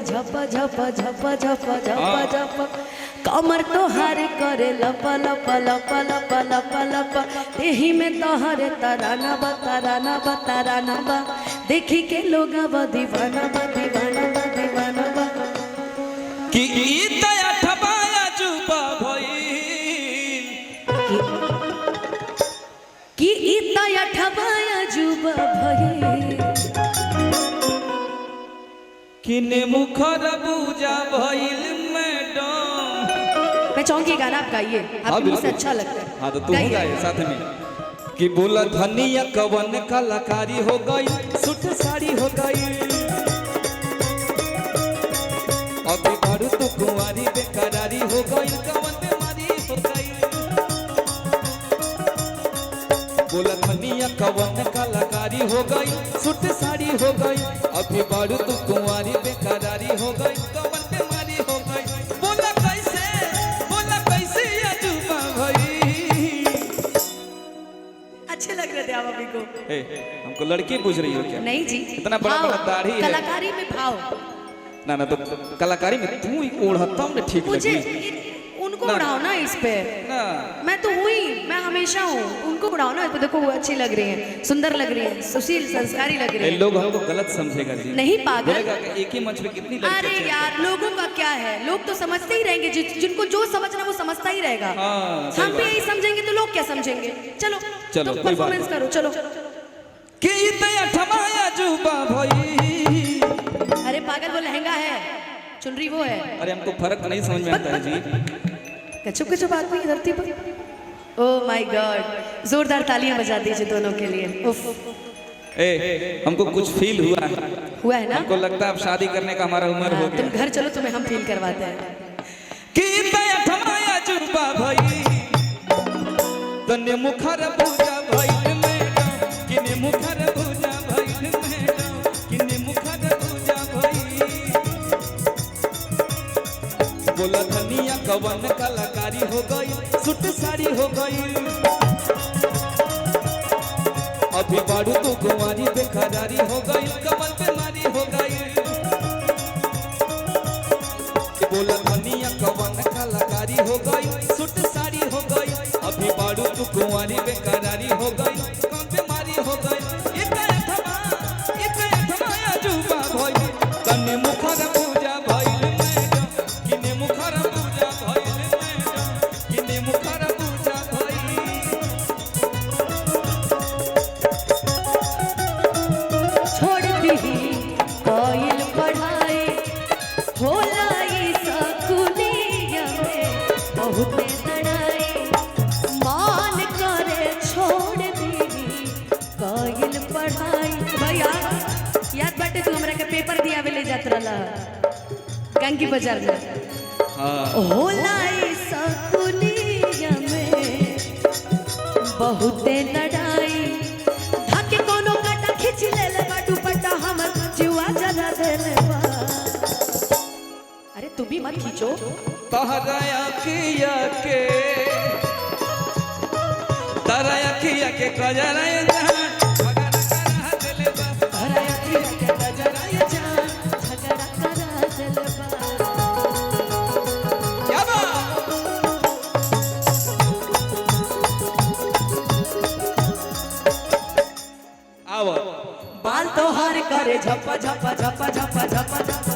झप झप झप झप झप झप कमर तोहार करे लप लप लप लप लप लप देही में तोहरे तराना बा तराना बा तराना बा देखी के लोग दीवाना बा दीवाना बा दीवाना बा कि तया ठबाया जुबा भइल कि तया ठबाया जुबा भइल किने मुखर पूजा भइल मैडम। मैं चाहूंगी गाना आप गाइए, आपको मुझसे अच्छा लगता है। हाँ तो तू गाइए साथ में कि बोला धनिया कवन कलाकारी हो गई सूट साड़ी हो गई अभी बारू तो कुंवारी बेकरारी हो गई कवन बीमारी हो गई। बोला धनिया कवन कलाकारी हो गई सूट साड़ी हो गई अभी बारू तो कुंवारी बेकरारी हो गई कवन बीमारी हो गई। बोला कैसे अजूबा भई। अच्छे लग रहे थे आप अभी को। हमको लड़की पूछ रही हो क्या? नहीं जी, इतना बड़ा बड़ा दाढ़ी है। कलाकारी में भाव ना ना तो कलाकारी में तू ही ओढ़ता हूँ ठीक मुझे लगी। उनको उड़ाओ ना इस पे ना मैं तो हुई मैं हमेशा हूँ उनको उड़ाओ ना इस पे। देखो वो अच्छी लग रही है, सुंदर लग रही है, सुशील संस्कारी लग रही है। लोग हमको गलत समझेगा जी। नहीं पागल, बोलेगा कि एक ही मंच पे कितनी लड़कियां अरे यार लोगों का क्या है, लोग तो समझते ही रहेंगे, जिनको जो समझना वो समझता ही रहेगा। हाँ, हम भी यही समझेंगे तो लोग क्या समझेंगे। चलो चलो तो परफॉर्मेंस करो चलो। कि तया ठमाया जुबा भई। अरे पागल वो लहंगा है, चुनरी वो है। अरे हमको फर्क नहीं समझ में आता है जी। कचुप कचुप आदमी धरती पर। ओह माय गॉड, जोरदार तालियां बजा दीजिए दोनों के लिए। उफ हमको कुछ फील हुआ है ना? हमको लगता है अब शादी करने का हमारा उम्र हो गया। तुम घर चलो, तुम्हें हम फील करवाते हैं। कि तया ठमाया जुबा भई तने मुखर पूजा भइल मैडम किने मुखर पूजा भइल मैडम किने मुखर पूजा भइल। बोला धनिया कवन कलाकारी हो गई सूट साड़ी हो गई अभी बारू तो कुंवारी बेकरारी हो गई कवन बीमारी हो गई। बोला धनिया कवन कलाकारी हो गई सूट साड़ी हो गई अभी बारू तो कुंवारी बेकरारी हो गई कवन बीमारी हो गई। एक ठमाया जुबा भई तने मुखर पूजा भइल मैडम किने मुखर पूजा भइल मैडम किने मुखर पूजा भइल। छोड़ दी कोयल पढ़ाई होला ई सकुलिया में बहुत लड़ाई मान करे छोड़ दी कोयल पढ़ाई। भैया याद बाटे तू हमरा के पेपर दिया ले जात रहला गंगी बाजार में। होला ई सकुलिया में बहुत लड़ाई धाके कोनो काटा खींच ले बा दुपट्टा हमर जुआ जला देले बा। अरे तू भी मत खींचो। तहराया किया के तराया किया के कजराया जान झगड़ा करा देले बा। तहराया किया के गजराया जान झगड़ा करा देले बा। क्या बा आओ बाल तोहार करे झप झप झप झप झप झप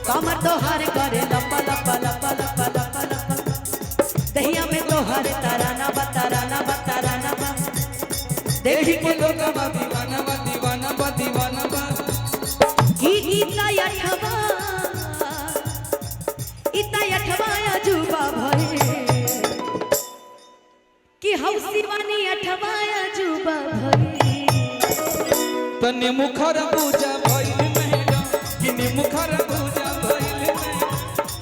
कमर तोहार करे लप लप लप लप लप लप दहिया में तोहार तराना बा तराना बा तराना बा देखी के लोग बा दीवाना बा दीवाना बा दीवाना बा। इता अठवाया जुबा भई कि हौसी वानी अठवाया जुबा भई तने मुखर पूजा भइल मैडम किने मुखर पूजा भइल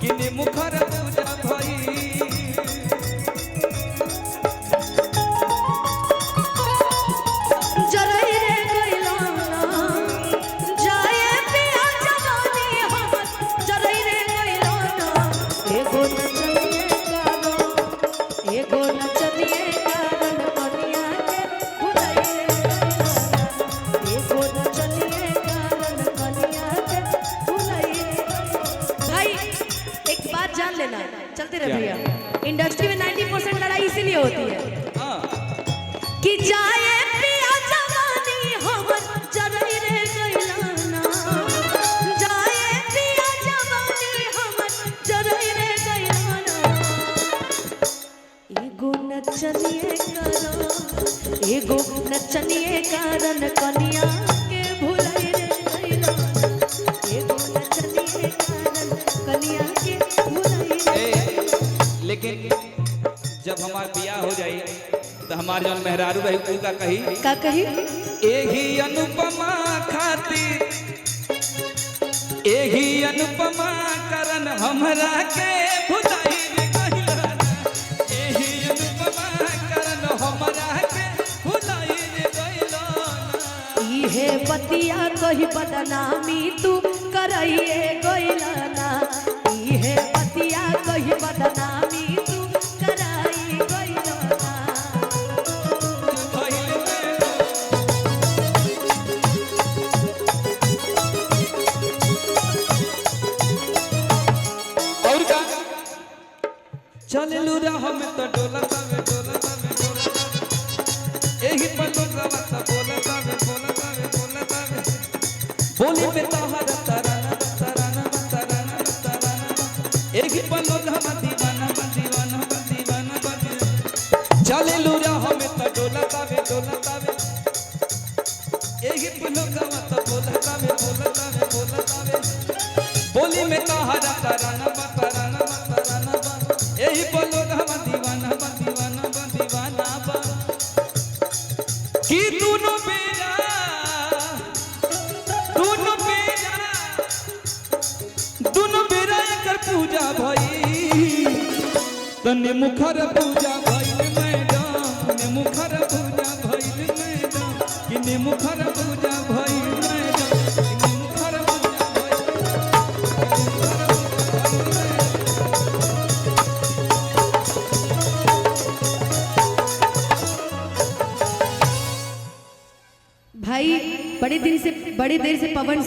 किने मुखर पूजा भइल। जरई रे गइलाना जाए पिया जवानी हमर जरई रे गइलाना एगो नचनिए कारण कनिया के भुलाई रे एगो नचनिए कारण कनिया के भुलाई रे। चलते रहे भैया। इंडस्ट्री में 90% लड़ाई इसीलिए होती है हाँ कि जाए पिया जवानी हमर जरई रे गइलाना, जाए पिया जवानी हमर जरई रे गइलाना। एगो नचनिए कारण, एगो नचनिए कारण कनिया के भुलई रे गइलाना, एगो नचनिए कारण कनिया के भुलई रे। लेकिन जब हमार बियाह हो जाई तो हमार जौन मेहरारू रही उ का कही का कही एही अनुपमा खातिर, एही अनुपमा करन हमरा के भुलाई रे गइला, एही अनुपमा करन हमरा के भुलाई रे गइला। इहे बतिया कही बदनामी तू करइए गइलाना, इहे बतिया कही बदनामी तू कराई गइलाना। और का चललू राह में तो डोलता में डोलता में डोलता में एही पलोगा तो बोलता में बोलता में बोलता में बोली में तोहरा तराना तराना तराना तराना एही पलोगा दीवाना दीवाना दीवाना दीवाना चललू राह में तो डोलता में एही पलोगा तो बोलता में बोलता में बोलता में बोली में तोहरा तराना तराना तराना यही बोलो दीवाना दीवाना दीवाना कि दोनों बेरा एकर पूजा भई तने मुखर पूजा भइल मैडम, ने मुखर पूजा भइल मैडम, कि ने मुखर पूजा भइल मैडम, कि ने मुखर पूजा भाई बड़े देर से पवन